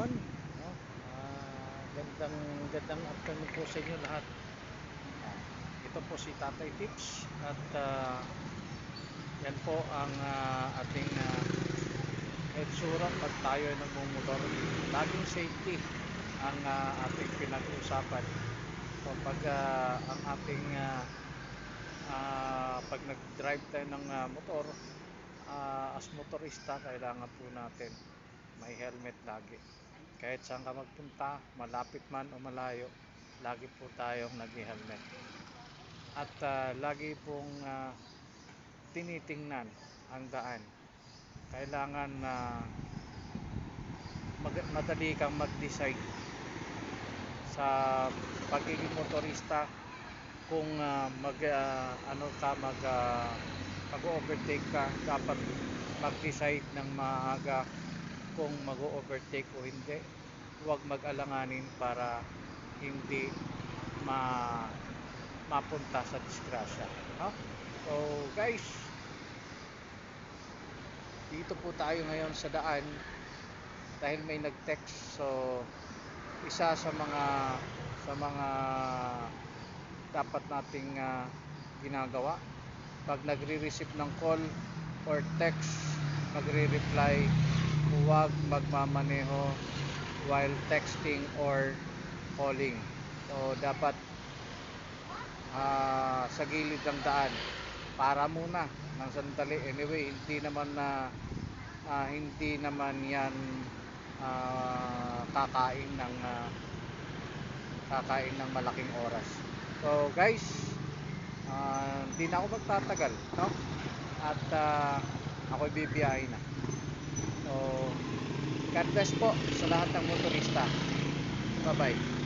everyone, no? Gandang gandang afternoon po sa inyo lahat. Ito po si Tatay Tips at yan po ang ating etsura pag tayo nagmumotor. Laging safety ang ating pinag-uusapan. So pag ang ating pag nag-drive tayo ng motor, as motorista kailangan po natin may helmet lagi. Kahit saan ka magpunta, malapit man o malayo, lagi po tayong nag-helmet. At lagi pong tinitingnan ang daan. Kailangan madali kang mag-decide sa pagiging motorista kung mag-overtake ka. Dapat mag-decide ng maaga kung mag-overtake o hindi. Huwag mag-alanganin para hindi mapunta sa disgrasya. So guys, dito po tayo ngayon sa daan dahil may nag-text. So isa sa mga dapat nating ginagawa pag nagre-receive ng call or text, magre-reply. Huwag magmamaneho while texting or calling. So dapat sa gilid ng daan, para muna ng sandali. Anyway, hindi naman yan kakain ng malaking oras. So guys, hindi na ako magtatagal, no? At ako'y bibiyahe na. So God bless po sa lahat ng motorista. Bye bye.